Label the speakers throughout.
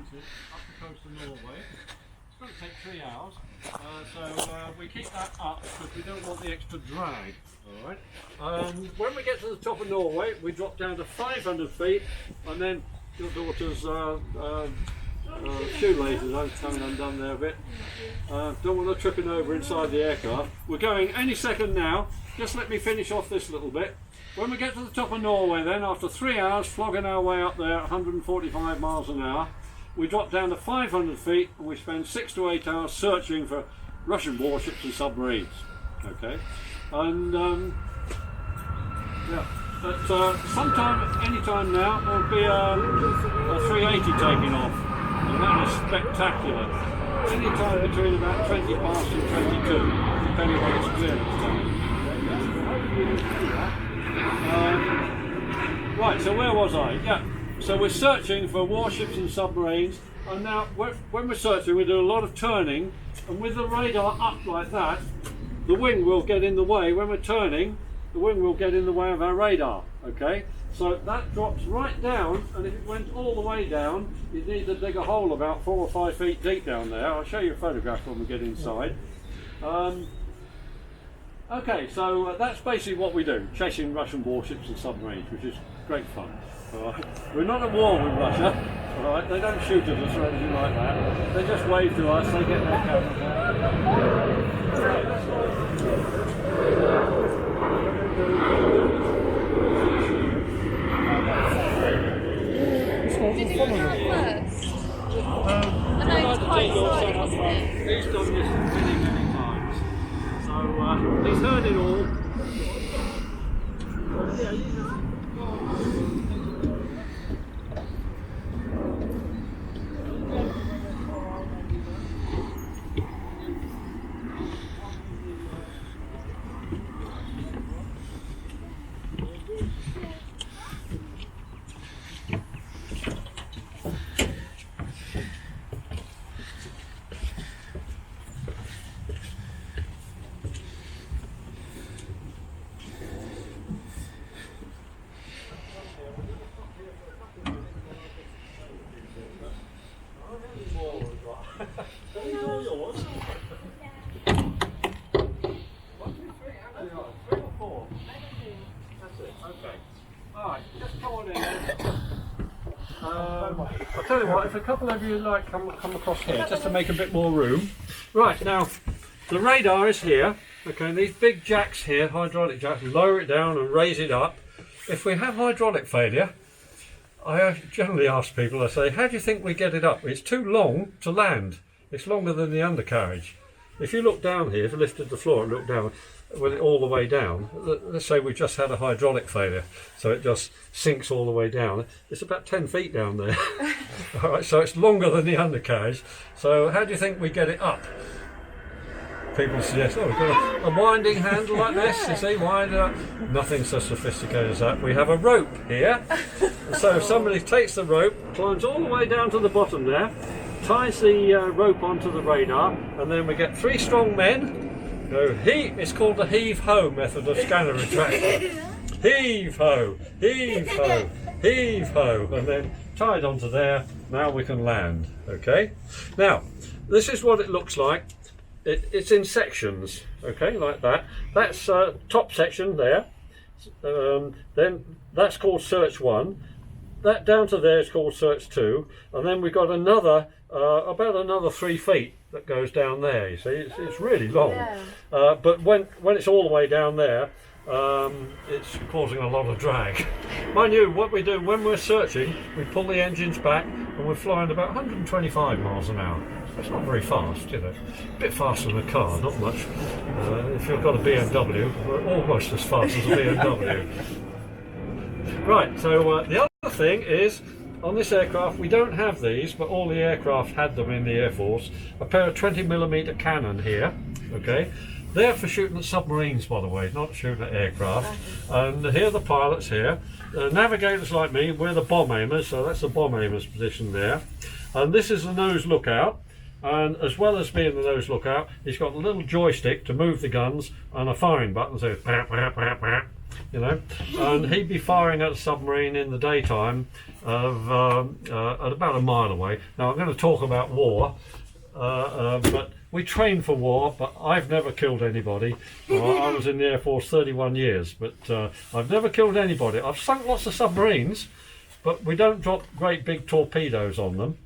Speaker 1: transit up the coast of Norway. It's going to take 3 hours, so we keep that up because we don't want the extra drag. Alright. When we get to the top of Norway, we drop down to 500 feet, and then your daughter's shoelaces are coming undone there a bit. Don't want her tripping over inside the aircraft. We're going any second now. Just let me finish off this little bit. When we get to the top of Norway then, after 3 hours flogging our way up there at 145 miles an hour, we drop down to 500 feet and we spend 6 to 8 hours searching for Russian warships and submarines. Okay, and yeah, but sometime, any time now, there'll be a 380 taking off, and that is spectacular. Any time between about 20 past and 22, depending on its clearance time. Right, so where was I? Yeah, so we're searching for warships and submarines, and now when we're searching we do a lot of turning, and with the radar up like that, the wing will get in the way. When we're turning, the wing will get in the way of our radar, okay? So that drops right down, and if it went all the way down, you'd need to dig a hole about 4 or 5 feet deep down there. I'll show you a photograph when we get inside. Okay, so that's basically what we do, chasing Russian warships and submarines, which is great fun. All right. We're not at war with Russia, all right? They don't shoot at us or anything like that. They just wave to us, they get their cameras out.
Speaker 2: Did you go first? I know it's quite exciting, isn't it?
Speaker 1: He's done this many, many times. So he's heard it all. I'll tell you what, if a couple of you like come across here, just to make a bit more room. Right, now, the radar is here, okay, and these big jacks here, hydraulic jacks, lower it down and raise it up. If we have hydraulic failure, I generally ask people, I say, how do you think we get it up? It's too long to land. It's longer than the undercarriage. If you look down here, if you lifted the floor and look down, with it all the way down, let's say we've just had a hydraulic failure, so it just sinks all the way down. It's about 10 feet down there. All right, so it's longer than the undercarriage. So how do you think we get it up? People suggest, oh, we've got a winding handle like this, you see, wind it up. Nothing so sophisticated as that. We have a rope here. So if somebody takes the rope, climbs all the way down to the bottom there, ties the rope onto the radar, and then we get 3 strong men. It's called the heave-ho method of scanner retraction. Heave-ho, heave-ho, heave-ho, and then tied onto there, now we can land, okay? Now, this is what it looks like. It's in sections, okay, like that. That's top section there. Then that's called search 1. That down to there is called search 2. And then we've got another, about another 3 feet that goes down there, you see. It's really long. Yeah. But when it's all the way down there, it's causing a lot of drag. Mind you, what we do when we're searching, we pull the engines back and we're flying about 125 miles an hour. It's not very fast, you know. A bit faster than a car, not much. If you've got a BMW, we're almost as fast as a BMW. Right, so the other thing is, on this aircraft, we don't have these, but all the aircraft had them in the Air Force. A pair of 20mm cannon here, okay? They're for shooting at submarines, by the way, not shooting at aircraft. And here are the pilots here. Navigators like me, we're the bomb aimers, so that's the bomb aimer's position there. And this is the nose lookout. And as well as being the nose lookout, he's got a little joystick to move the guns and a firing button, so you know, and he'd be firing at a submarine in the daytime of at about a mile away. Now I'm going to talk about war, but we train for war, but I've never killed anybody. I was in the Air Force 31 years, but I've never killed anybody. I've sunk lots of submarines, but we don't drop great big torpedoes on them,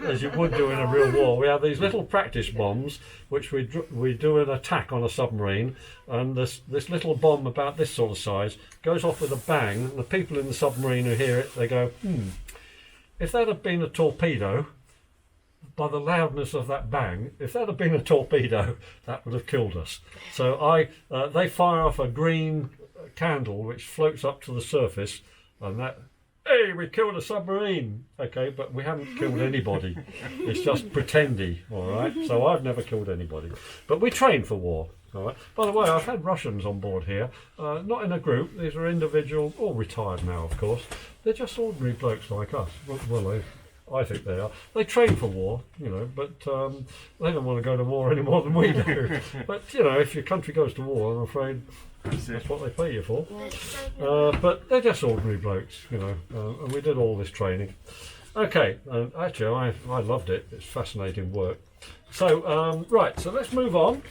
Speaker 1: as you would do in a real war. We have these little practice bombs, which we do an attack on a submarine, and this little bomb about this sort of size goes off with a bang, and the people in the submarine who hear it, they go, if that had been a torpedo, by the loudness of that bang, if that had been a torpedo, that would have killed us. So they fire off a green candle which floats up to the surface, and that, hey, we killed a submarine. Okay, but we haven't killed anybody. It's just pretendy, all right? So I've never killed anybody. But we train for war, all right? By the way, I've had Russians on board here, not in a group. These are individual, all retired now, of course. They're just ordinary blokes like us. Well, I think they are. They train for war, you know, but they don't want to go to war any more than we do. But, you know, if your country goes to war, I'm afraid that's what they pay you for. But they're just ordinary blokes, you know, and we did all this training. Okay, actually, I loved it. It's fascinating work. So, right, so let's move on.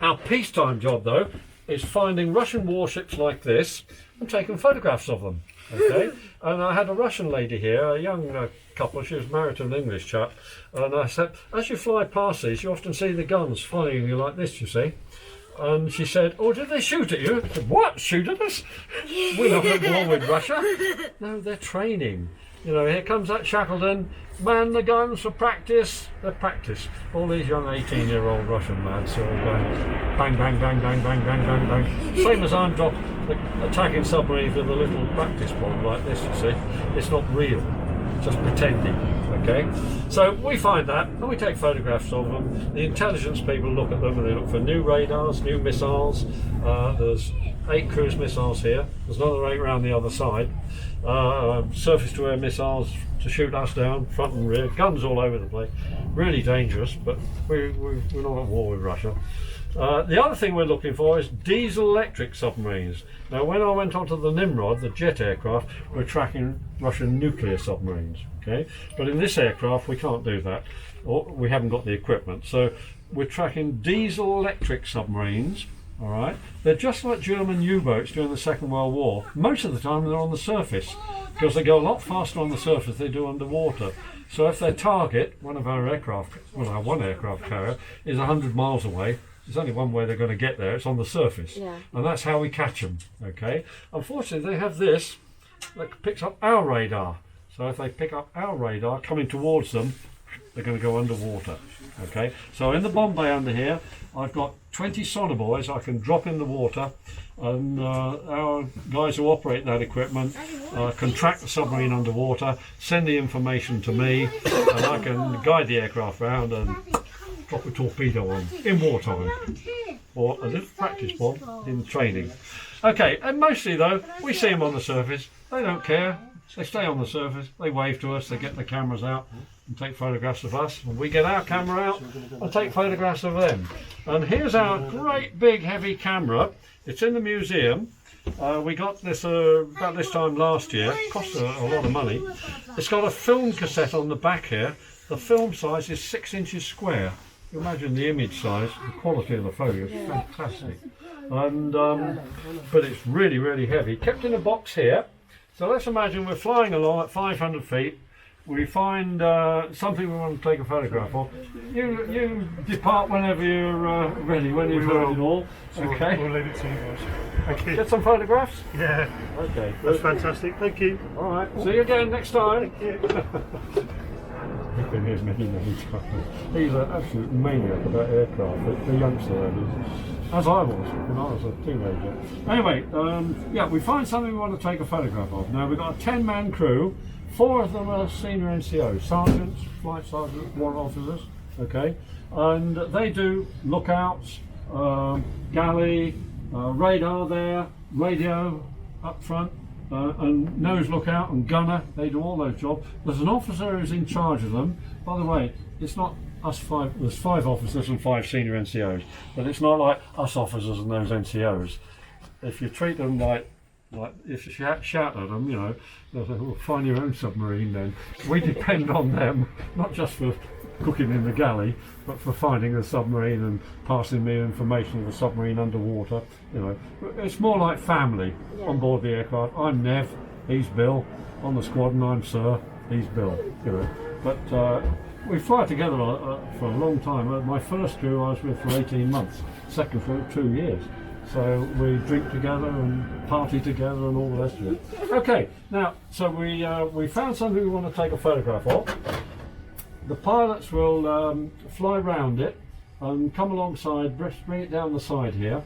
Speaker 1: Our peacetime job, though, is finding Russian warships like this and taking photographs of them. Okay, and I had a Russian lady here, a young couple. She was married to an English chap, and I said, as you fly past these, you often see the guns following you like this, you see. And she said, oh, did they shoot at you? I said, what, shoot at us? We're not at war with Russia. No, they're training. You know, here comes that Shackleton, man the guns for practice. They're practice. All these young 18-year-old Russian lads are all going bang, bang, bang, bang, bang, bang, bang, bang. Same as I'm attacking submarines with a little practice bomb like this, you see. It's not real, just pretending, okay? So we find that, and we take photographs of them. The intelligence people look at them, and they look for new radars, new missiles. There's 8 cruise missiles here. There's another 8 around the other side. Surface-to-air missiles to shoot us down, front and rear. Guns all over the place. Really dangerous, but we're not at war with Russia. The other thing we're looking for is diesel-electric submarines. Now, when I went onto the Nimrod, the jet aircraft, we're tracking Russian nuclear submarines. Okay, but in this aircraft we can't do that, or we haven't got the equipment. So we're tracking diesel-electric submarines. All right, they're just like German U-boats during the Second World War. Most of the time they're on the surface, because they go a lot faster on the surface than they do underwater. So if their target, one of our aircraft, well, our one aircraft carrier, is 100 miles away, there's only one way they're going to get there, it's on the surface. Yeah. And that's how we catch them, okay? Unfortunately, they have this that picks up our radar. So if they pick up our radar coming towards them, they're going to go underwater, okay? So in the bomb bay under here, I've got 20 sonobuoys I can drop in the water, and our guys who operate that equipment can track the submarine underwater, send the information to me, and I can guide the aircraft around and drop a torpedo on in wartime, or a little practice bomb in training. Okay, and mostly though, we see them on the surface. They don't care. They stay on the surface. They wave to us. They get the cameras out and take photographs of us. And we get our camera out and take photographs of them. And here's our great big heavy camera. It's in the museum. We got this about this time last year. It cost a lot of money. It's got a film cassette on the back here. The film size is 6 inches square. You imagine the image size, the quality of the photo is fantastic. And but it's really, really heavy. Kept in a box here. So let's imagine we're flying along at 500 feet. We find something we want to take a photograph of. You depart whenever you're ready, when you've heard it all. Okay.
Speaker 3: We'll leave it to you guys. Thank you.
Speaker 1: Get some photographs?
Speaker 3: Yeah.
Speaker 1: Okay.
Speaker 3: That's fantastic. Thank you.
Speaker 1: All right. See you again next time.
Speaker 3: Thank you.
Speaker 1: He's been here many times. He's an absolute maniac about aircraft. The youngster that is, as I was when I was a teenager. Anyway, yeah, we find something we want to take a photograph of. Now we've got a 10-man crew. 4 of them are senior NCOs, sergeants, flight sergeants, warrant officers. Okay, and they do lookouts, galley, radar there, radio up front. And nose lookout and gunner, they do all those jobs. There's an officer who's in charge of them. By the way, it's not us five. There's 5 officers and 5 senior NCOs, but it's not like us officers and those NCOs. If you treat them like if you shout at them, you know, they'll say, "Well, find your own submarine." Then we depend on them, not just for cooking in the galley, but for finding the submarine and passing me information of the submarine underwater. You know, it's more like family on board the aircraft. I'm Nev, he's Bill. On the squadron, I'm Sir, he's Bill. You know, but we fly together for a long time. My first crew I was with for 18 months. Second crew, 2 years. So we drink together and party together and all the rest of it. Okay, now, so we found something we want to take a photograph of. The pilots will fly round it and come alongside, bring it down the side here.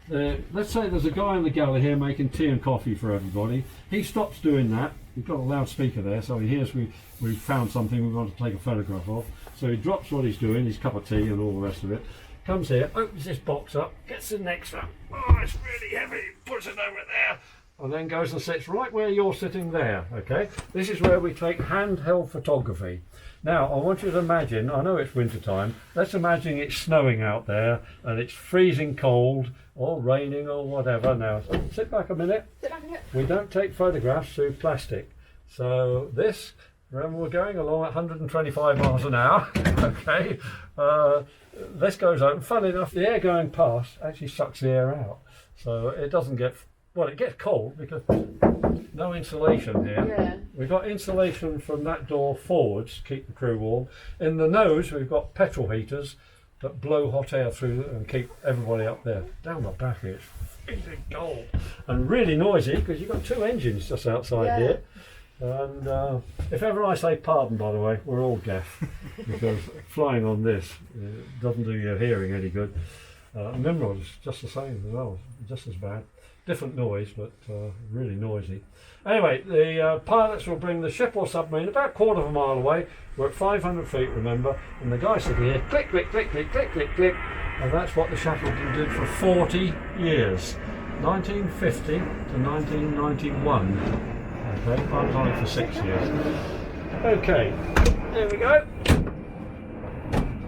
Speaker 1: Let's say there's a guy in the galley here making tea and coffee for everybody. He stops doing that. We've got a loudspeaker there, so he hears we found something we want to take a photograph of. So he drops what he's doing, his cup of tea and all the rest of it. Comes here, opens this box up, gets the next one. Oh, it's really heavy, puts it over there, and then goes and sits right where you're sitting there, okay? This is where we take handheld photography. Now, I want you to imagine, I know it's winter time, let's imagine it's snowing out there and it's freezing cold or raining or whatever. Now, sit back a minute.
Speaker 2: Sit back a minute.
Speaker 1: We don't take photographs through plastic. So this, remember we're going along at 125 miles an hour, okay? This goes open. Funny enough, the air going past actually sucks the air out. So it doesn't get, well, it gets cold because no insulation here.
Speaker 2: Yeah.
Speaker 1: We've got insulation from that door forwards to keep the crew warm. In the nose, we've got petrol heaters that blow hot air through and keep everybody up there. Down my back here, it's freezing cold and really noisy because you've got 2 engines just outside here. And if ever I say pardon, by the way, we're all deaf because flying on this doesn't do your hearing any good. Nimrod's just the same as well, just as bad. Different noise, but really noisy. Anyway, the pilots will bring the ship or submarine about a quarter of a mile away. We're at 500 feet, remember, and the guy sitting here, click, click, click, click, click, click, click, and that's what the Shackleton did for 40 years, 1950 to 1991. Okay, I was on it for 6 years. Okay, there we go.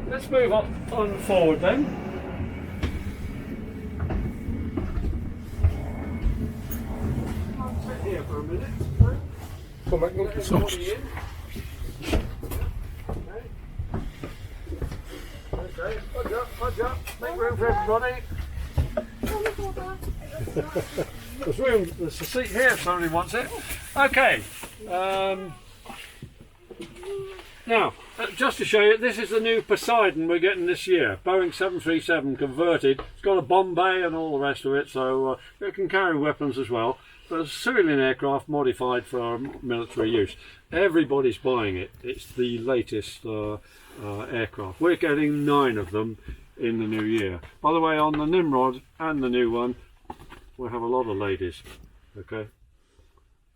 Speaker 1: Let's move on forward then. I'll sit here for a minute.
Speaker 3: Come back, look, it's not.
Speaker 1: Okay, pudge up, make room for everybody. There's room, there's a seat here if somebody wants it. Okay, now, just to show you, this is the new Poseidon we're getting this year. Boeing 737 converted. It's got a bomb bay and all the rest of it, so it can carry weapons as well. But it's a civilian aircraft modified for military use. Everybody's buying it. It's the latest aircraft. We're getting 9 of them in the new year. By the way, on the Nimrod and the new one, we have a lot of ladies. Okay,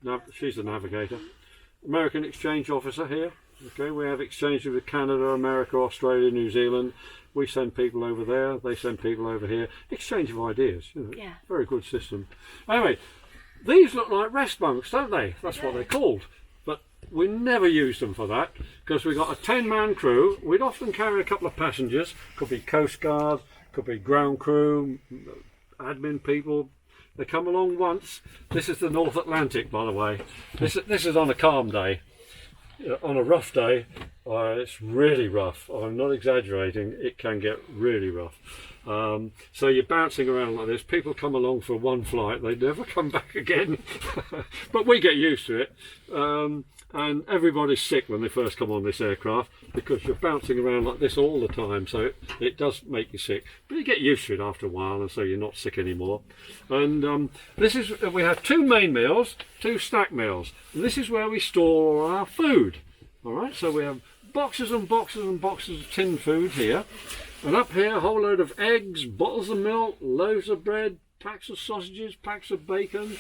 Speaker 1: now she's the navigator. American exchange officer here. Okay, we have exchanges with Canada, America, Australia, New Zealand. We send people over there, they send people over here. Exchange of ideas. You know,
Speaker 2: Yeah.
Speaker 1: very good system. Anyway, these look like rest bunks, don't they? That's what they're called. But we never used them for that because we got a 10-man crew. We'd often carry a couple of passengers. Could be Coast Guard, could be ground crew, admin people. They come along once. This is the North Atlantic, by the way. This is on a calm day. On a rough day, it's really rough. I'm not exaggerating. It can get really rough. So you're bouncing around like this. People come along for one flight. They never come back again. But we get used to it. And everybody's sick when they first come on this aircraft because you're bouncing around like this all the time, so it does make you sick, but you get used to it after a while, and so you're not sick anymore. And this is, we have 2 main meals, 2 snack meals, and this is where we store all our food. All right, so we have boxes and boxes and boxes of tinned food here, and up here a whole load of eggs, bottles of milk, loaves of bread, packs of sausages, packs of bacon.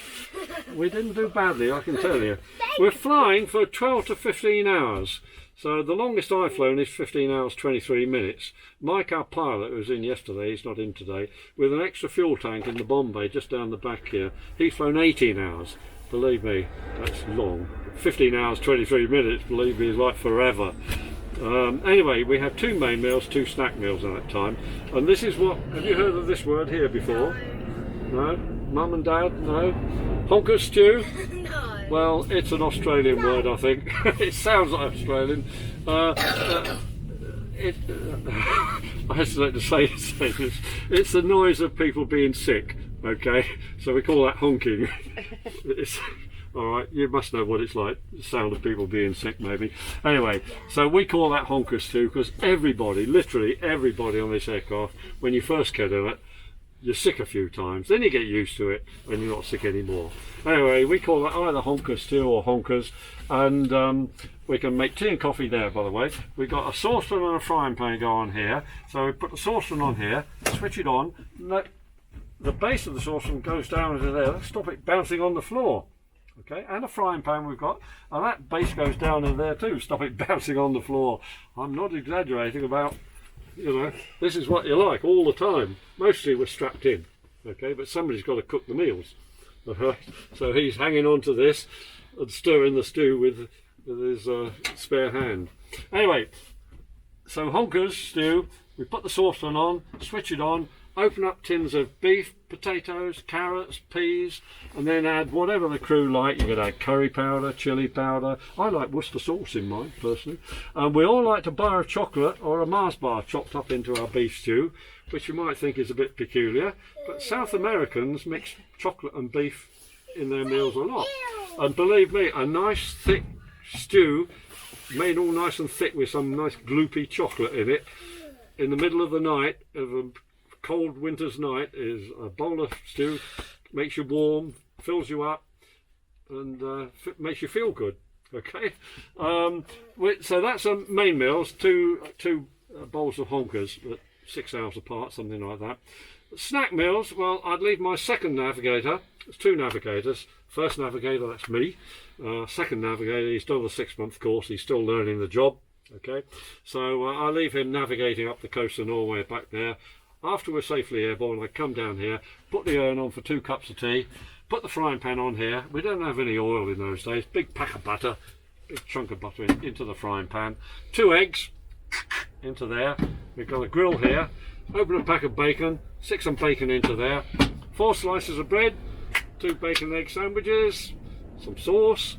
Speaker 1: We didn't do badly, I can tell you. We're flying for 12 to 15 hours. So the longest I've flown is 15 hours 23 minutes. Mike, our pilot, who was in yesterday, he's not in today, with an extra fuel tank in the bomb bay just down the back here. He's flown 18 hours. Believe me, that's long. 15 hours 23 minutes, believe me, is like forever. Anyway, we have 2 main meals, 2 snack meals at that time. And this is what, have you heard of this word here before? No? Mum and Dad? No? Honker stew?
Speaker 2: No.
Speaker 1: Well, it's an Australian word, I think. It sounds like Australian. I hesitate to say this. It's the noise of people being sick, okay? So we call that honking. Alright, you must know what it's like, the sound of people being sick maybe. Anyway, so we call that honker stew because everybody, literally everybody on this aircraft, when you first get in it, you're sick a few times, then you get used to it and you're not sick anymore. Anyway, we call that either honker stew or honkers, and we can make tea and coffee there, by the way. We've got a saucepan and a frying pan go on here, so we put the saucepan on here, switch it on, the base of the saucepan goes down into there, stop it bouncing on the floor. Okay, and a frying pan we've got, and that base goes down in there too, stop it bouncing on the floor. I'm not exaggerating about, you know, this is what you like all the time. Mostly we're strapped in, okay, but somebody's got to cook the meals. So he's hanging on to this and stirring the stew with his spare hand. Anyway, so honkers stew, we put the saucepan on, switch it on, open up tins of beef, potatoes, carrots, peas, and then add whatever the crew like. You could add curry powder, chilli powder. I like Worcester sauce in mine, personally. And we all like a bar of chocolate or a Mars bar chopped up into our beef stew, which you might think is a bit peculiar, but South Americans mix chocolate and beef in their meals a lot. And believe me, a nice thick stew, made all nice and thick with some nice gloopy chocolate in it, in the middle of the night, of a cold winter's night, is a bowl of stew, makes you warm, fills you up, and makes you feel good. Okay, so that's a main meals, two bowls of honkers at 6 hours apart, something like that. Snack meals, well, I'd leave my second navigator. There's 2 navigators. First navigator, that's me. Second navigator, he's done the 6-month course, he's still learning the job. Okay, so I leave him navigating up the coast of Norway back there. After we're safely airborne, I come down here, put the urn on for 2 cups of tea, put the frying pan on here. We don't have any oil in those days. Big pack of butter, big chunk of butter into the frying pan. 2 eggs into there. We've got a grill here. Open a pack of bacon, stick some bacon into there. 4 slices of bread, 2 bacon egg sandwiches, some sauce,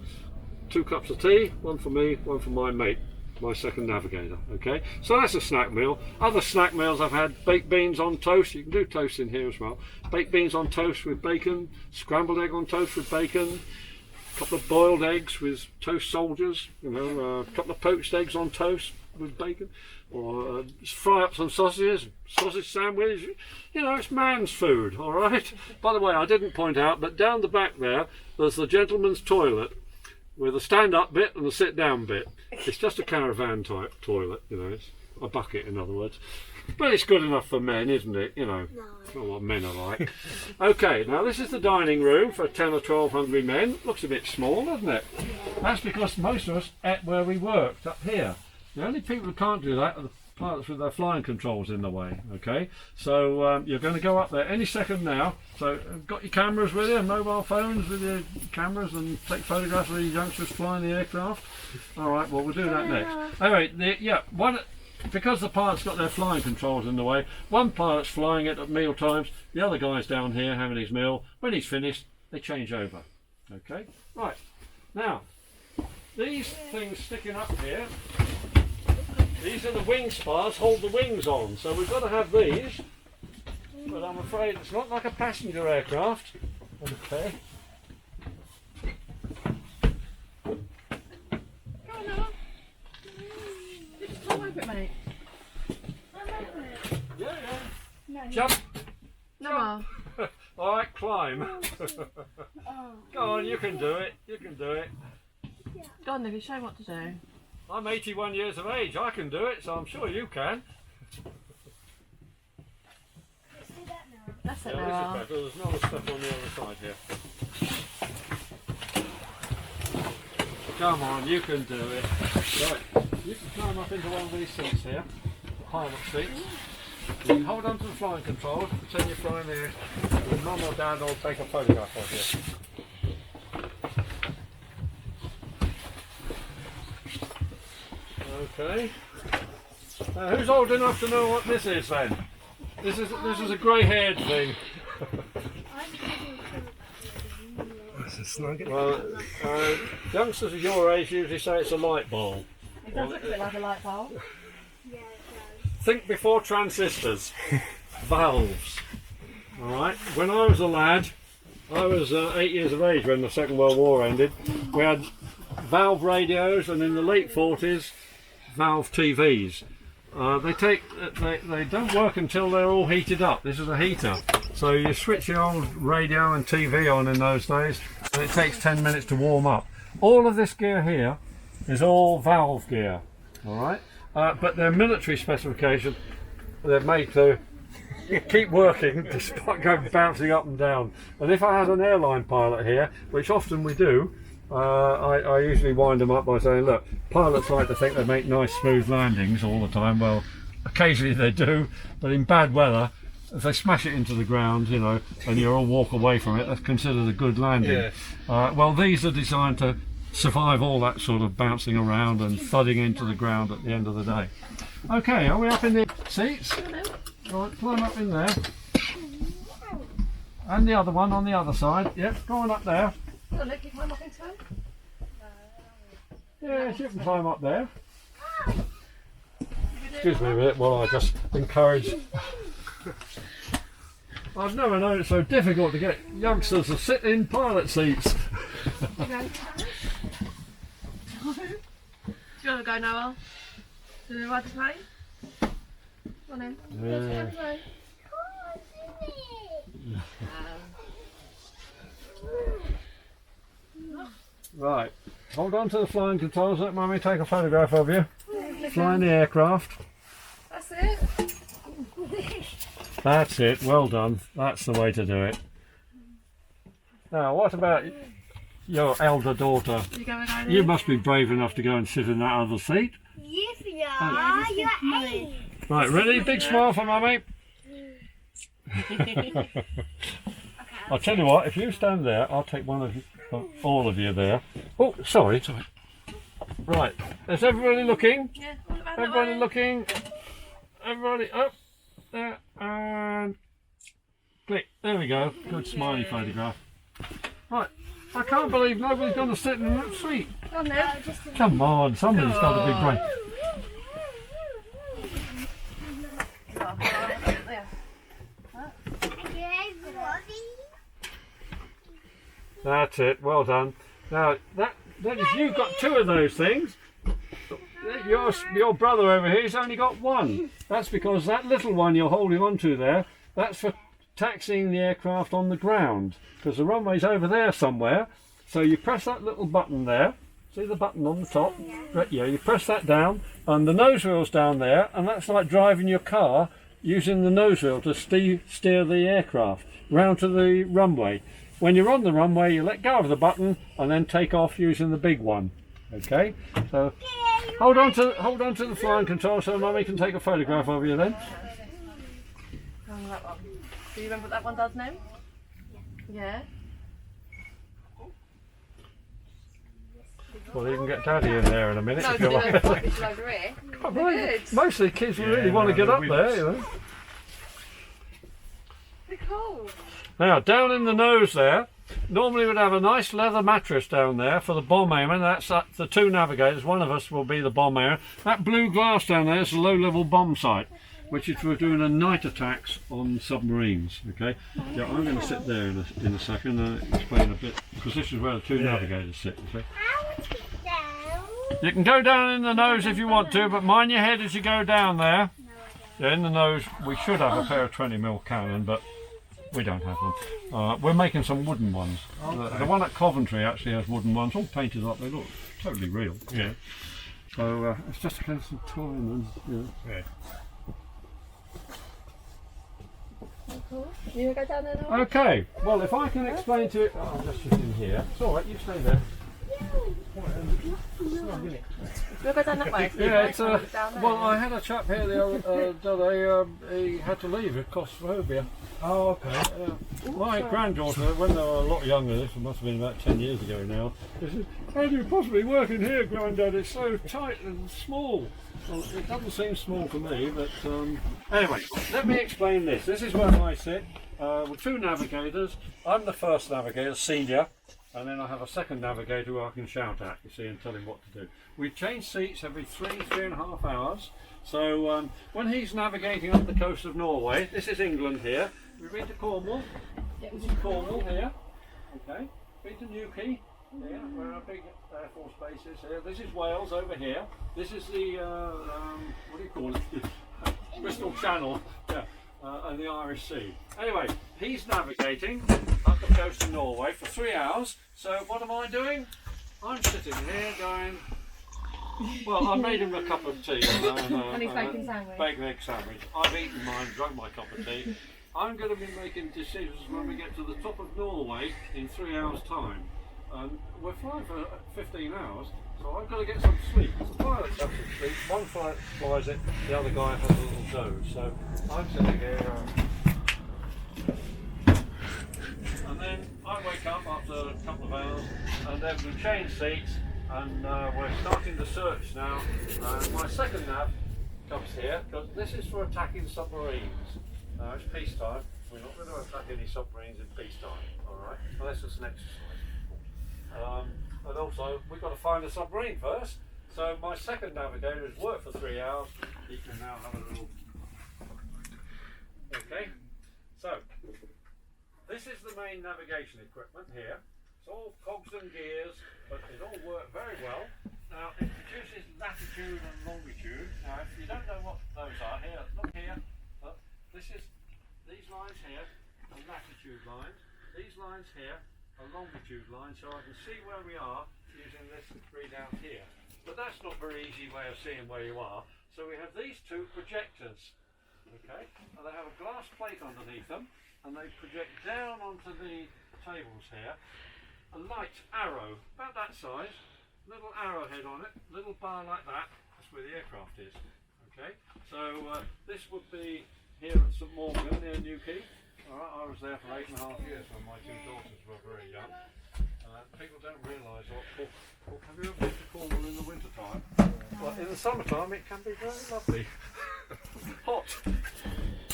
Speaker 1: 2 cups of tea, 1 for me, 1 for my mate, my second navigator. Okay, so that's a snack meal. Other snack meals I've had: baked beans on toast. You can do toast in here as well. Baked beans on toast with bacon, scrambled egg on toast with bacon, a couple of boiled eggs with toast soldiers, you know, a couple of poached eggs on toast with bacon, or fry up some sausages, sausage sandwich. You know, it's man's food, all right. By the way, I didn't point out, but down the back there's the gentleman's toilet with a stand-up bit and a sit-down bit. It's just a caravan type toilet, you know, it's a bucket in other words. But it's good enough for men, isn't it? You know, it's not what men are like. Okay, now this is the dining room for 10 or 12 hungry men. Looks a bit small, doesn't it? That's because most of us ate where we worked, up here. The only people who can't do that are the pilots with their flying controls in the way. Okay, so you're going to go up there any second now. So got your cameras with you, mobile phones with your cameras, and take photographs of these youngsters flying the aircraft. All right, well we'll do that next. Anyway, because the pilot's got their flying controls in the way, one pilot's flying it at meal times, the other guy's down here having his meal. When he's finished, they change over. Okay, right. Now, these things sticking up here, these are the wing spars, hold the wings on. So we've got to have these, but I'm afraid it's not like a passenger aircraft. Okay.
Speaker 2: Mate.
Speaker 1: Yeah.
Speaker 2: No.
Speaker 1: Jump.
Speaker 2: No.
Speaker 1: All right, climb. Go on, you can do it. You can do it.
Speaker 2: Go on, Nicky, show him what to do.
Speaker 1: I'm 81 years of age. I can do it, so I'm sure you can.
Speaker 2: That's it
Speaker 1: Yeah,
Speaker 2: now.
Speaker 1: this is better. There's no other stuff on the other side here. Come on, you can do it. Right, you can climb up into one of these seats here, the pilot seats. You can hold on to the flying controls, pretend you're flying there. Your mum or dad will take a photograph of you. Okay. Who's old enough to know what this is then? This is a grey-haired thing.
Speaker 3: That's a snug.
Speaker 1: Well, youngsters of your age usually say it's a light bulb.
Speaker 2: It does look a bit like a light bulb.
Speaker 1: Think before transistors. Valves. Alright, when I was a lad, I was 8 years of age when the Second World War ended. We had valve radios, and in the late 40s, valve TVs. They don't work until they're all heated up. This is a heater. So you switch your old radio and TV on in those days, and it takes 10 minutes to warm up. All of this gear here is all valve gear. Alright? But they're military specification. They're made to keep working despite going bouncing up and down. And if I had an airline pilot here, which often we do, I usually wind them up by saying, look, pilots like to think they make nice smooth landings all the time. Well, occasionally they do, but in bad weather, if they smash it into the ground, you know, and you all walk away from it, that's considered a good landing. Yeah. Well, these are designed to survive all that sort of bouncing around and thudding into the ground at the end of the day. Okay, are we up in the seats? Right, climb up in there. And the other one on the other side. Yep, go on up there.
Speaker 2: Oh, look, you climb up into it?
Speaker 1: Yes, you can climb up there. Excuse me a minute while I just encourage. I've never known it so difficult to get youngsters to sit in pilot seats.
Speaker 2: Okay. Do you want to go, Noel? Do you ride the plane? Come on in.
Speaker 1: Yeah. Right, hold on to the flying controls, let Mummy take a photograph of you. Flying the aircraft.
Speaker 2: That's it.
Speaker 1: That's it, well done. That's the way to do it. Now, what about your elder daughter? You must be brave enough to go and sit in that other seat.
Speaker 4: Yes, we are. You're 8.
Speaker 1: Right, ready? Big smile for Mummy. I'll tell you what, if you stand there, I'll take one of you, all of you there. Oh, sorry. Right, is everybody looking?
Speaker 2: Yeah,
Speaker 1: Everybody looking? Everybody up there and click. There we go. Good smiley photograph. Right, I can't believe nobody's going to sit in that seat.
Speaker 2: Come on then.
Speaker 1: Come on, somebody's got a big brain. That's it, well done. Now, then if you've got 2 of those things, your brother over here has only got 1. That's because that little one you're holding onto there, that's for taxiing the aircraft on the ground, because the runway's over there somewhere. So you press that little button there, see the button on the top? Yeah, you press that down, and the nose wheel's down there, and that's like driving your car using the nose wheel to steer the aircraft round to the runway. When you're on the runway, you let go of the button and then take off using the big one. Okay, so hold on to the flying control so Mummy can take a photograph of you then.
Speaker 2: That one. Do you remember what that one does now? Yeah.
Speaker 1: Well, you can get Daddy in there in a minute
Speaker 2: No,
Speaker 1: if you like.
Speaker 2: over here.
Speaker 1: Most of the kids really want to get up there, you know.
Speaker 2: They're cool.
Speaker 1: Now, down in the nose there, normally we'd have a nice leather mattress down there for the bomb airman. That's the 2 navigators. One of us will be the bomb airman. That blue glass down there is the low-level bomb site, which is for doing a night attacks on submarines. Okay. Yeah, I'm going to sit there in a second and explain a bit, because this is where the 2 navigators sit. Okay. You can go down in the nose if you want to, but mind your head as you go down there. Yeah, in the nose, we should have a pair of 20mm cannon, but we don't have them. We're making some wooden ones. Okay. The one at Coventry actually has wooden ones, all painted up. They look totally real. Yeah. So it's just a case of time and
Speaker 2: You want to go down there now?
Speaker 1: Okay. Well, if I can explain to it, I'll just sit in here. It's all right. You stay there.
Speaker 2: You want to go down that way?
Speaker 1: Yeah, it's well, I had a chap here the other day. He had to leave with claustrophobia.
Speaker 3: Oh, okay.
Speaker 1: My granddaughter, when they were a lot younger, this must have been about 10 years ago now, she said, "How do you possibly work in here, Grandad? It's so tight and small." Well, it doesn't seem small to me, but anyway, let me explain this. This is where I sit with two navigators. I'm the first navigator, senior, and then I have a second navigator who I can shout at, you see, and tell him what to do. We change seats every 3.5 hours. So when he's navigating up the coast of Norway, this is England here. We've been to Cornwall. This is Cornwall here. Okay. Been to Newquay. Here, where our big Air Force base is here. This is Wales over here. This is the, what do you call it? Bristol Channel. Yeah. And the Irish Sea. Anyway, he's navigating up the coast of Norway for 3 hours. So what am I doing? I'm sitting here going, well, I made him a cup of tea
Speaker 2: And his bacon sandwich.
Speaker 1: Bacon egg sandwich. I've eaten mine, drunk my cup of tea. I'm going to be making decisions when we get to the top of Norway in 3 hours' time. We're flying for 15 hours, so I've got to get some sleep. The pilots have some sleep. One flight flies it, the other guy has a little doze. So I'm sitting here, and then I wake up after a couple of hours, and then we change seats, and we're starting the search now. My second nav comes here, because this is for attacking submarines. Now it's peacetime. We're not going to attack any submarines in peacetime, alright? Unless it's an exercise. And also, we've got to find a submarine first. So my second navigator has worked for 3 hours. He can now have a little... Okay, so this is the main navigation equipment here. It's all cogs and gears, but it all works very well. Now it produces latitude and longitude. Now if you don't know what those are, here, look here. Look, this is these lines here are latitude lines. These lines here are longitude lines, so I can see where we are using this readout here. But that's not a very easy way of seeing where you are. So we have these two projectors, okay, and they have a glass plate underneath them, and they project down onto the tables here a light arrow, about that size, little arrowhead on it, little bar like that. That's where the aircraft is. Okay, so this would be here at St Morgan near Newquay. Alright, I was there for 8.5 years when my two daughters were very young. People don't realise what have you ever been to Cornwall in the winter time? Well, in the summertime it can be very lovely. Hot.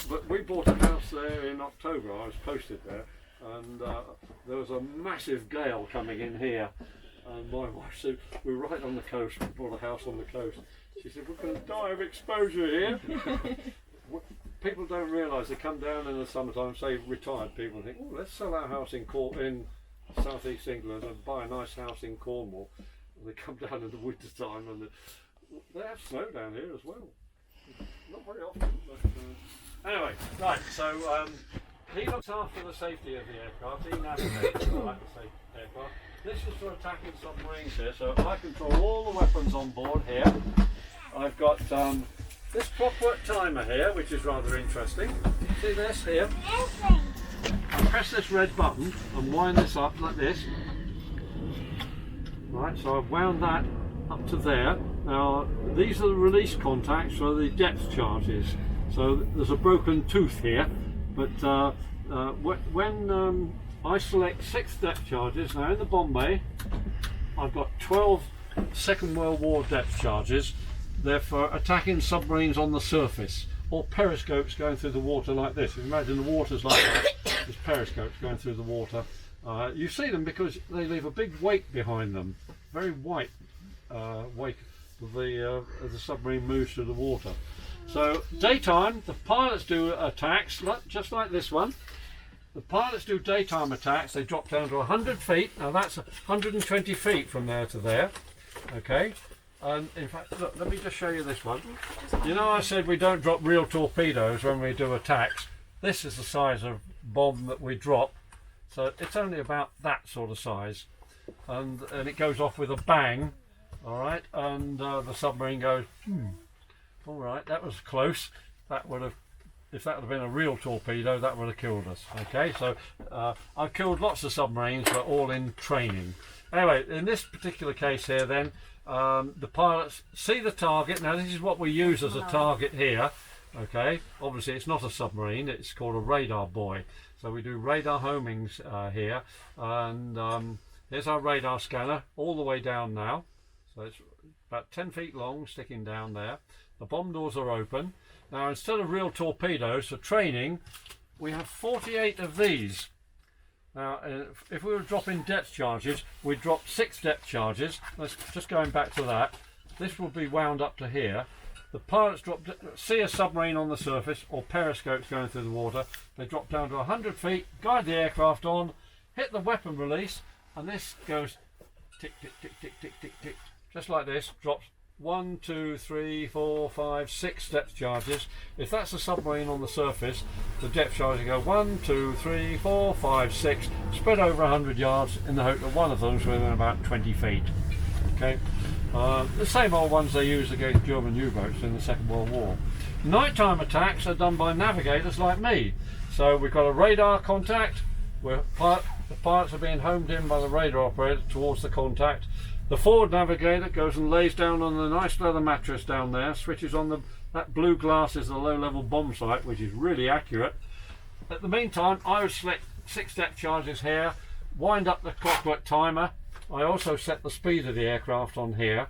Speaker 1: But we bought a house there in October. I was posted there, and there was a massive gale coming in here. And my wife said, we're right on the coast, we bought a house on the coast. She said, we're going to die of exposure here. People don't realise they come down in the summertime, say retired people, and think, oh, let's sell our house in South East England and buy a nice house in Cornwall. And they come down in the winter time, and they have snow down here as well. Not very often, but anyway, right, so he looks after the safety of the aircraft, he navigates the aircraft. This is for attacking submarines here, so I control all the weapons on board here. I've got this clockwork timer here, which is rather interesting. See this here? I press this red button and wind this up like this. Right, so I've wound that up to there. Now, these are the release contacts for the depth charges. So there's a broken tooth here, but when I select 6 depth charges, now in the Bombay, I've got 12 Second World War depth charges. They're for attacking submarines on the surface, or periscopes going through the water like this. If you imagine the water's like that, there's periscopes going through the water. You see them because they leave a big wake behind them, very white wake as the submarine moves through the water. So daytime, the pilots do attacks, just like this one. The pilots do daytime attacks. They drop down to 100 feet. Now that's 120 feet from there to there. Okay. And in fact, look, let me just show you this one. You know, I said we don't drop real torpedoes when we do attacks. This is the size of bomb that we drop, so it's only about that sort of size, and it goes off with a bang. All right, and the submarine goes, all right, that was close. That would have, if that had been a real torpedo, that would have killed us. Okay, so I've killed lots of submarines, but all in training. Anyway, in this particular case here, then. The pilots see the target. Now this is what we use as a target here. Okay, obviously it's not a submarine, it's called a radar buoy. So we do radar homings here, and here's our radar scanner all the way down now. So it's about 10 feet long, sticking down there. The bomb doors are open. Now, instead of real torpedoes for training, we have 48 of these. Now, if we were dropping depth charges, we'd drop 6 depth charges. Let's just going back to that. This will be wound up to here. The pilots see a submarine on the surface or periscopes going through the water. They drop down to 100 feet, guide the aircraft on, hit the weapon release, and this goes tick, tick, tick, tick, tick, tick, tick. Just like this, drops 1, 2, 3, 4, 5, 6 depth charges. If that's a submarine on the surface, the depth charges go 1, 2, 3, 4, 5, 6, spread over 100 yards in the hope that one of them's within about 20 feet. Okay, the same old ones they used against German U-boats in the Second World War. Nighttime attacks are done by navigators like me. So we've got a radar contact, where the pilots are being homed in by the radar operator towards the contact. The forward navigator goes and lays down on the nice leather mattress down there, switches on that blue glass is the low-level bomb sight, which is really accurate. At the meantime, I would select 6 depth charges here, wind up the clockwork timer. I also set the speed of the aircraft on here.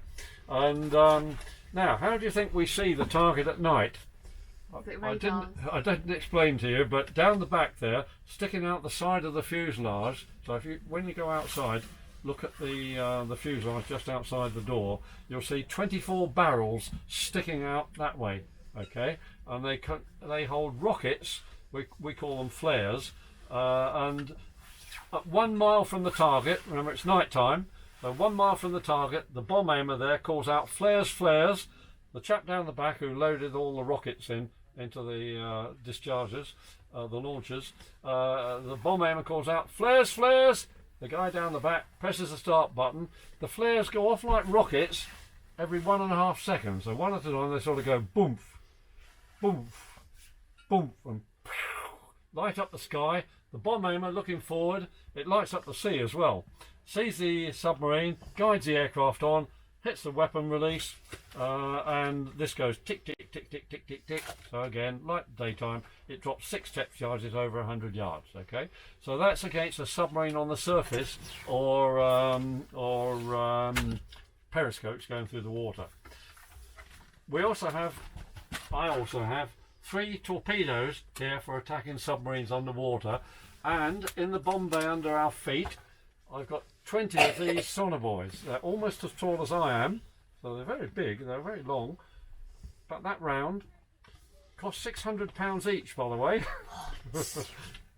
Speaker 1: And now, how do you think we see the target at night? I didn't explain to you, but down the back there, sticking out the side of the fuselage. So when you go outside, look at the fuselage just outside the door. You'll see 24 barrels sticking out that way. Okay, and they hold rockets. We call them flares, and at 1 mile from the target. Remember, it's night time. So 1 mile from the target, the bomb aimer there calls out flares, flares. The chap down the back who loaded all the rockets into the dischargers, the launchers, the bomb aimer calls out flares, flares. The guy down the back presses the start button. The flares go off like rockets every 1.5 seconds. So one at a time they sort of go boom, boom, boom, and light up the sky. The bomb aimer looking forward, it lights up the sea as well. Sees the submarine, guides the aircraft on, hits the weapon release, and this goes tick, tick, tick, tick, tick, tick, tick. So again, like daytime, it drops 6 depth charges over 100 yards. Okay, so that's against a submarine on the surface or periscopes going through the water. I also have 3 torpedoes here for attacking submarines underwater, and in the bomb bay under our feet, I've got 20 of these sonobuoys. They're almost as tall as I am, so they're very big, they're very long, but that round cost £600 each, by the way.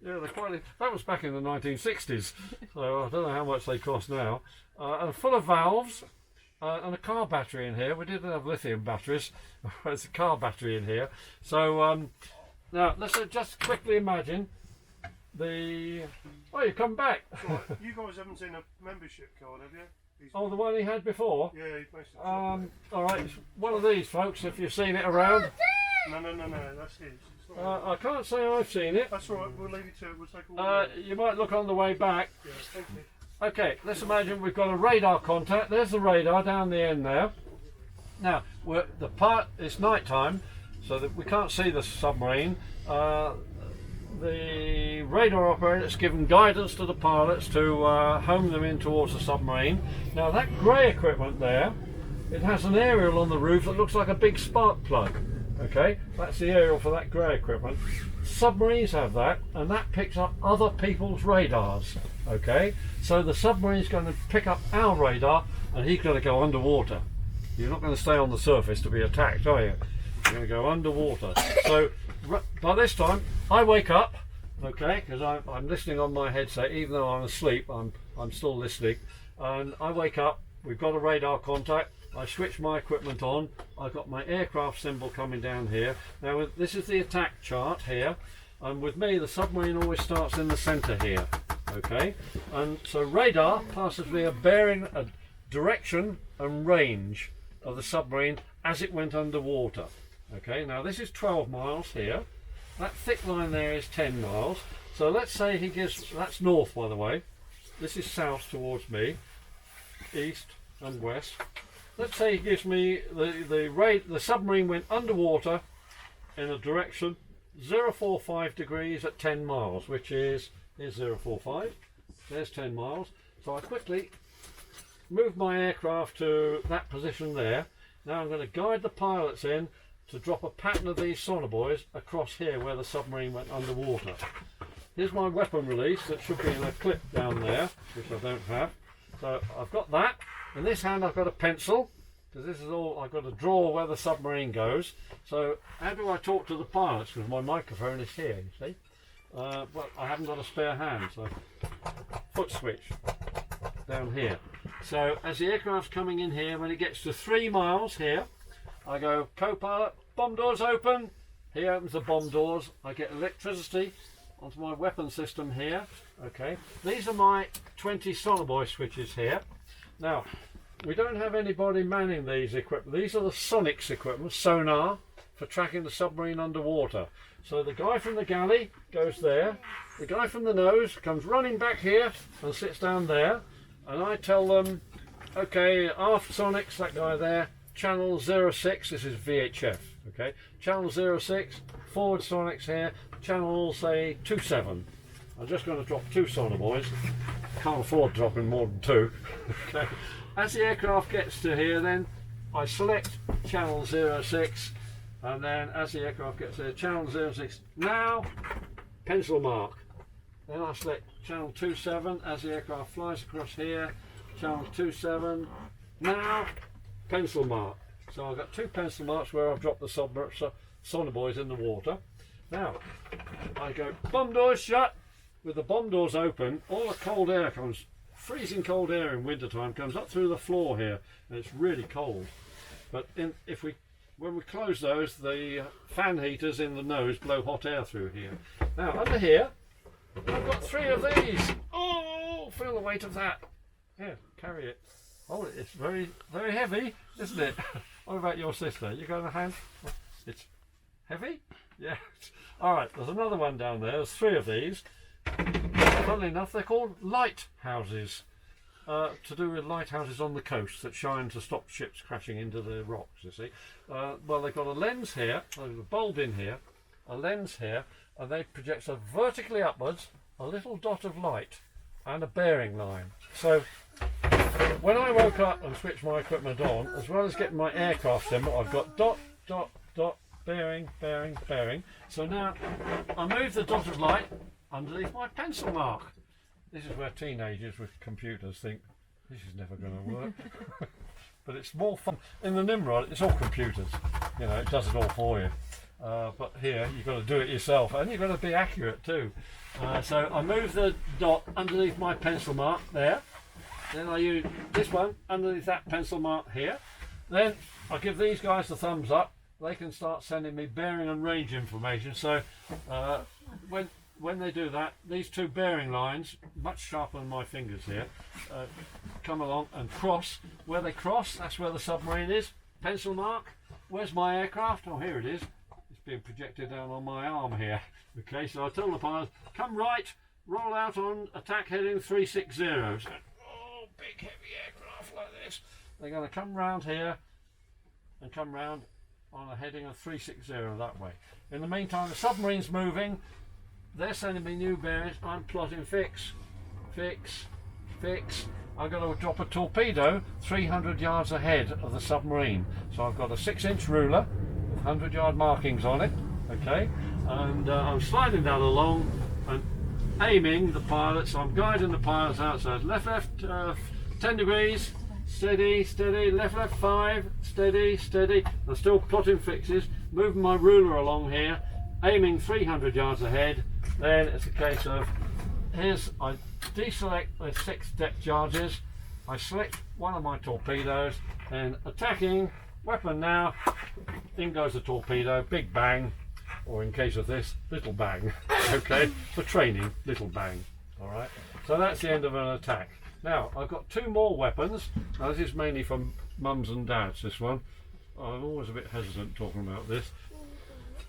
Speaker 1: Yeah, they're quite. That was back in the 1960s, so I don't know how much they cost now. And full of valves. And a car battery in here. We didn't have lithium batteries. There's a car battery in here. So now let's just quickly imagine the. Oh, you come back.
Speaker 3: Right. You guys haven't seen a membership card, have you?
Speaker 1: Oh, the one he had before.
Speaker 3: Yeah, he must have.
Speaker 1: All right, it's one of these, folks. If you've seen it around.
Speaker 3: No, that's his. It's not
Speaker 1: I can't say I've seen it.
Speaker 3: that's all right. We'll leave it to it. We'll take all.
Speaker 1: You might look on the way back.
Speaker 3: Yeah, thank you.
Speaker 1: Okay, let's imagine we've got a radar contact. There's the radar down the end there. Now, it's night time, so that we can't see the submarine. The radar operator's given guidance to the pilots to home them in towards the submarine. Now, that grey equipment there, it has an aerial on the roof that looks like a big spark plug. Okay, that's the aerial for that grey equipment. Submarines have that, and that picks up other people's radars. Okay, so the submarine's going to pick up our radar, and he's going to go underwater. You're not going to stay on the surface to be attacked, are you? You're going to go underwater. So by this time, I wake up, okay, because I'm listening on my headset, even though I'm asleep. I'm still listening, and I wake up. We've got a radar contact. I switch my equipment on. I've got my aircraft symbol coming down here. Now this is the attack chart here, and with me the submarine always starts in the centre here. Okay, and so radar passes me a bearing, a direction and range of the submarine as it went underwater. Okay, now this is 12 miles here. That thick line there is 10 miles. So let's say he gives, that's north by the way. This is south towards me, east and west. Let's say he gives me the submarine went underwater in a direction 045 degrees at 10 miles, which is 045. There's 10 miles. So I quickly moved my aircraft to that position there. Now I'm going to guide the pilots in to drop a pattern of these sonobuoys across here where the submarine went underwater. Here's my weapon release that should be in a clip down there, which I don't have. So I've got that. In this hand I've got a pencil, because this is all I've got to draw where the submarine goes. So how do I talk to the pilots? Because my microphone is here, you see. Well, I haven't got a spare hand, so foot switch down here. So as the aircraft's coming in here, when it gets to 3 miles here, I go, co-pilot, bomb doors open. He opens the bomb doors. I get electricity onto my weapon system here. Okay, these are my 20 sonobuoy switches here. Now, we don't have anybody manning these equipment. These are the sonics equipment, sonar, for tracking the submarine underwater. So the guy from the galley goes there. The guy from the nose comes running back here and sits down there. And I tell them, okay, aft sonics, that guy there, channel 06, this is VHF, okay, channel 06, forward sonics here, channel, say, 27. I'm just going to drop 2 sonobuoys. Can't afford dropping more than 2. Okay. As the aircraft gets to here, then I select channel 06, and then as the aircraft gets there, channel 06, now, pencil mark. Then I select channel 27 as the aircraft flies across here, channel 27, now, pencil mark. So I've got 2 pencil marks where I've dropped the sonobuoys in the water. Now, I go bomb doors shut. With the bomb doors open, all the cold air comes, freezing cold air in winter time comes up through the floor here, and it's really cold. But when we close those, the fan heaters in the nose blow hot air through here. Now under here, I've got 3 of these. Oh, feel the weight of that. Here, carry it. Oh, it's very, very heavy, isn't it? What about your sister? You got a hand? It's heavy? Yeah. All right, there's another one down there. There's 3 of these. Funnily enough, they're called lighthouses, to do with lighthouses on the coast that shine to stop ships crashing into the rocks, you see. Well, they've got a lens here, there's a bulb in here, a lens here, and they project vertically upwards a little dot of light and a bearing line. So when I woke up and switched my equipment on, as well as getting my aircraft symbol, I've got dot, dot, dot, bearing, bearing, bearing. So now I move the dot of light underneath my pencil mark. This is where teenagers with computers think, this is never going to work. But it's more fun. In the Nimrod, it's all computers. You know, it does it all for you. But here, you've got to do it yourself, and you've got to be accurate too. So I move the dot underneath my pencil mark there. Then I use this one underneath that pencil mark here. Then I give these guys the thumbs up. They can start sending me bearing and range information. So when they do that, these 2 bearing lines, much sharper than my fingers here, come along and cross. Where they cross, that's where the submarine is. Pencil mark. Where's my aircraft? Oh, here it is. It's being projected down on my arm here. Okay, so I tell the pilots, come right, roll out on attack heading 360. So, oh, big heavy aircraft like this. They're going to come round here and come round on a heading of 360 that way. In the meantime, the submarine's moving. They're sending me new bearings. I'm plotting fix, fix, fix. I've got to drop a torpedo 300 yards ahead of the submarine. So I've got a 6-inch ruler with 100-yard markings on it. Okay, and I'm sliding that along and aiming the pilots. So I'm guiding the pilots out. So left, 10 degrees, steady, steady. Left, 5, steady, steady. I'm still plotting fixes, moving my ruler along here, aiming 300 yards ahead. Then it's a case of, I deselect the 6 depth charges, I select one of my torpedoes, then attacking, weapon now, in goes the torpedo, big bang, or in case of this, little bang, okay, for training, little bang, alright. So that's the end of an attack. Now, I've got 2 more weapons. Now this is mainly for mums and dads, this one. I'm always a bit hesitant talking about this.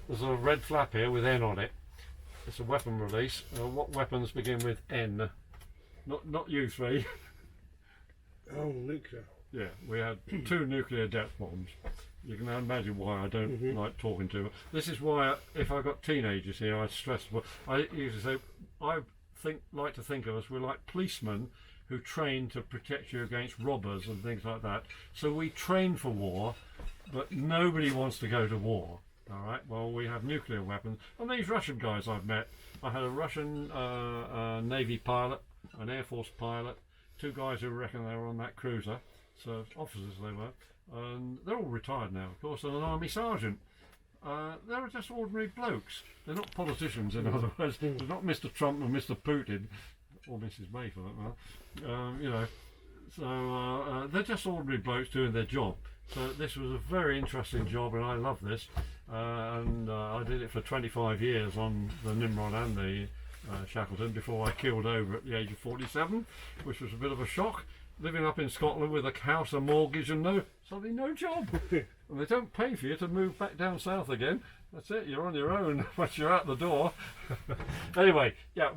Speaker 1: There's a red flap here with N on it. It's a weapon release. What weapons begin with N? Not you 3.
Speaker 3: Oh, nuclear.
Speaker 1: Yeah, we had 2 nuclear depth bombs. You can imagine why I don't like talking to them. This is why, if I've got teenagers here, I stress. I usually say, like to think of us, we're like policemen who train to protect you against robbers and things like that. So we train for war, but nobody wants to go to war. All right. Well, we have nuclear weapons, and these Russian guys I've met. I had a Russian Navy pilot, an Air Force pilot, two guys who reckon they were on that cruiser, so officers they were, and they're all retired now, of course, and an army sergeant. They're just ordinary blokes. They're not politicians, in other words. They're not Mr. Trump and Mr. Putin, or Mrs. May for that matter. You know, so they're just ordinary blokes doing their job. So this was a very interesting job, and I love this. And I did it for 25 years on the Nimrod and the Shackleton before I killed over at the age of 47, which was a bit of a shock. Living up in Scotland with a house, a mortgage, and suddenly no job. And they don't pay for you to move back down south again. That's it, you're on your own once you're out the door. Anyway, yeah,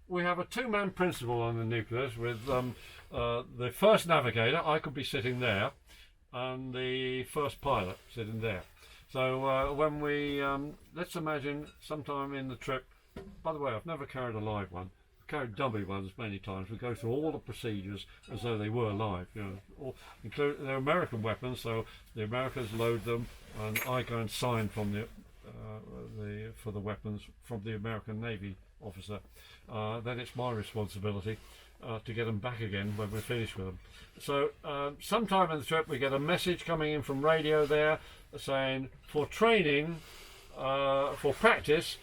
Speaker 1: we have a two-man principle on the nucleus with the first navigator, I could be sitting there, and the first pilot sitting there. So when we, let's imagine sometime in the trip, by the way, I've never carried a live one. I've carried dummy ones many times. We go through all the procedures as though they were live. You know, including they're American weapons, so the Americans load them, and I go and sign from for the weapons from the American Navy officer. Then it's my responsibility to get them back again when we're finished with them. So sometime in the trip we get a message coming in from radio there saying, for training, for practice,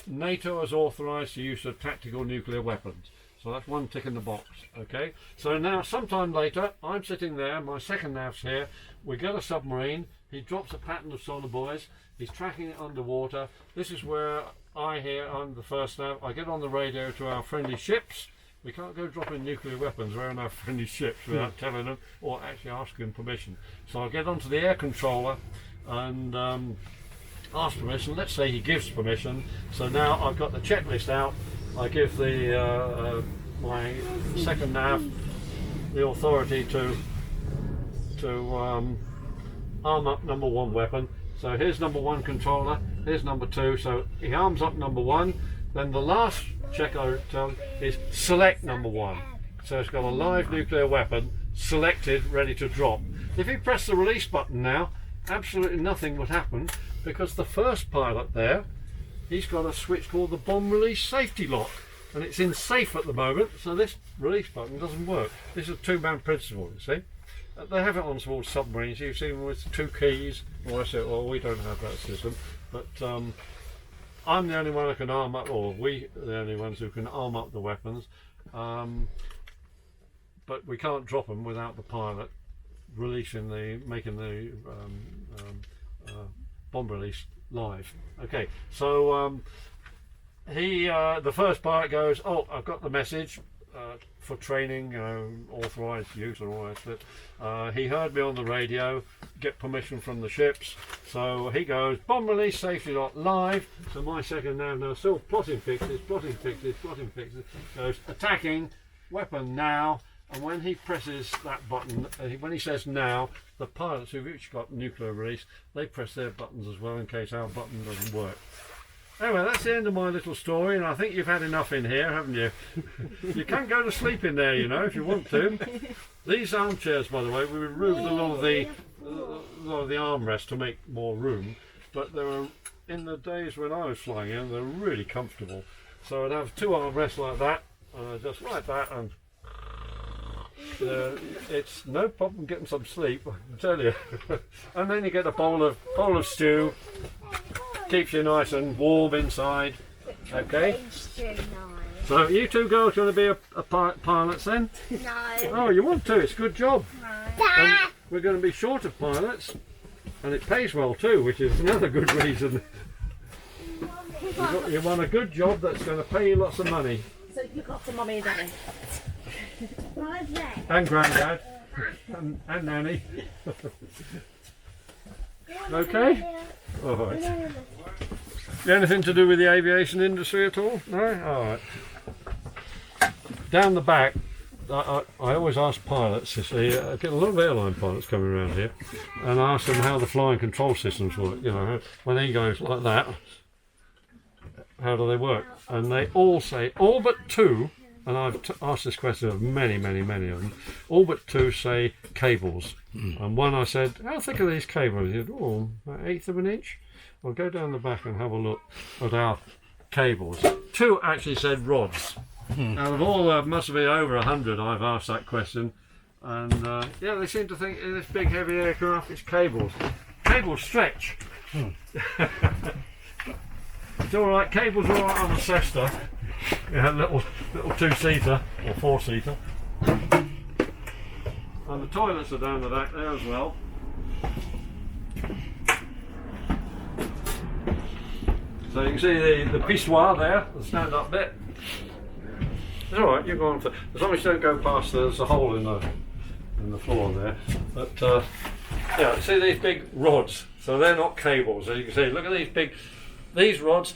Speaker 1: NATO has authorised the use of tactical nuclear weapons. So that's one tick in the box. Okay. So now sometime later I'm sitting there, my second nav's here, we get a submarine, he drops a pattern of sonar buoys, he's tracking it underwater. This is where I hear, I'm the first nav, I get on the radio to our friendly ships. We can't go dropping nuclear weapons around our friendly ships without telling them or actually asking permission. So I get onto the air controller and ask permission. Let's say he gives permission. So now I've got the checklist out. I give the my second nav the authority to arm up number one weapon. So here's number one controller, here's number two. So he arms up number one. Then the last check I tell is select number one. So it's got a live nuclear weapon selected, ready to drop. If he pressed the release button now, absolutely nothing would happen, because the first pilot there, he's got a switch called the bomb release safety lock, and it's in safe at the moment, so this release button doesn't work. This is a two-man principle, you see. They have it on small submarines. You've seen them with two keys. Well, I said, well, we don't have that system, but I'm the only one who can arm up, or we are the only ones who can arm up the weapons, but we can't drop them without the pilot making the bomb release live. Okay, so the first pilot goes, oh, I've got the message for training, authorised use and all that stuff. He heard me on the radio, get permission from the ships, so he goes, bomb release safety lock live. So my second nav now still plotting fixes, goes attacking, weapon now. And when he presses that button, when he says now, the pilots who've each got nuclear release, they press their buttons as well in case our button doesn't work. Anyway, that's the end of my little story, and I think you've had enough in here, haven't you? You can go to sleep in there, you know, if you want to. These armchairs, by the way, we removed a lot of the armrests to make more room, but they were, in the days when I was flying in, they were really comfortable. So I'd have two armrests like that, just like that, and it's no problem getting some sleep, I can tell you. And then you get a bowl of stew, keeps you nice and warm inside. Okay. So you two girls want to be a pilots then?
Speaker 4: No.
Speaker 1: Oh, you want to? It's a good job.
Speaker 4: No.
Speaker 1: And we're going to be short of pilots, and it pays well too, which is another good reason. You want a good job that's going to pay you lots of money.
Speaker 2: So you got for mummy and daddy.
Speaker 1: And granddad. and nanny. Okay? Alright. Anything to do with the aviation industry at all? No? Alright. Down the back, I always ask pilots, you see, I get a lot of airline pilots coming around here, and I ask them how the flying control systems work. You know, when he goes like that, how do they work? And they all say, all but two, and I've asked this question of many of them, all but two say cables. And one I said, how thick are these cables? He said, oh, about 1/8 of an inch. I'll go down the back and have a look at our cables. Two actually said rods. Out of all, must have been over 100 I've asked that question. And yeah, they seem to think in this big heavy aircraft it's cables. Cables stretch. It's alright, cables are alright on the Cessna. You have little 2-seater or 4-seater. And the toilets are down the back there as well. So you can see the pissoir there, the stand-up bit. It's alright, you go on for, as long as you don't go past there's a hole in the floor there. But yeah, see these big rods, so they're not cables. As you can see, look at these rods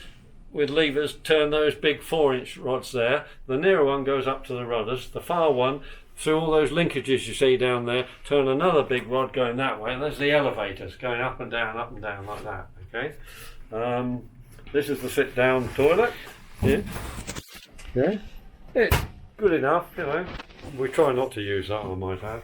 Speaker 1: with levers turn those big 4-inch rods there. The nearer one goes up to the rudders. The far one, through all those linkages you see down there, turn another big rod going that way. And there's the elevators going up and down like that. Okay. This is the sit-down toilet. Yeah. Yeah. It's good enough, you know. We try not to use that, I might add.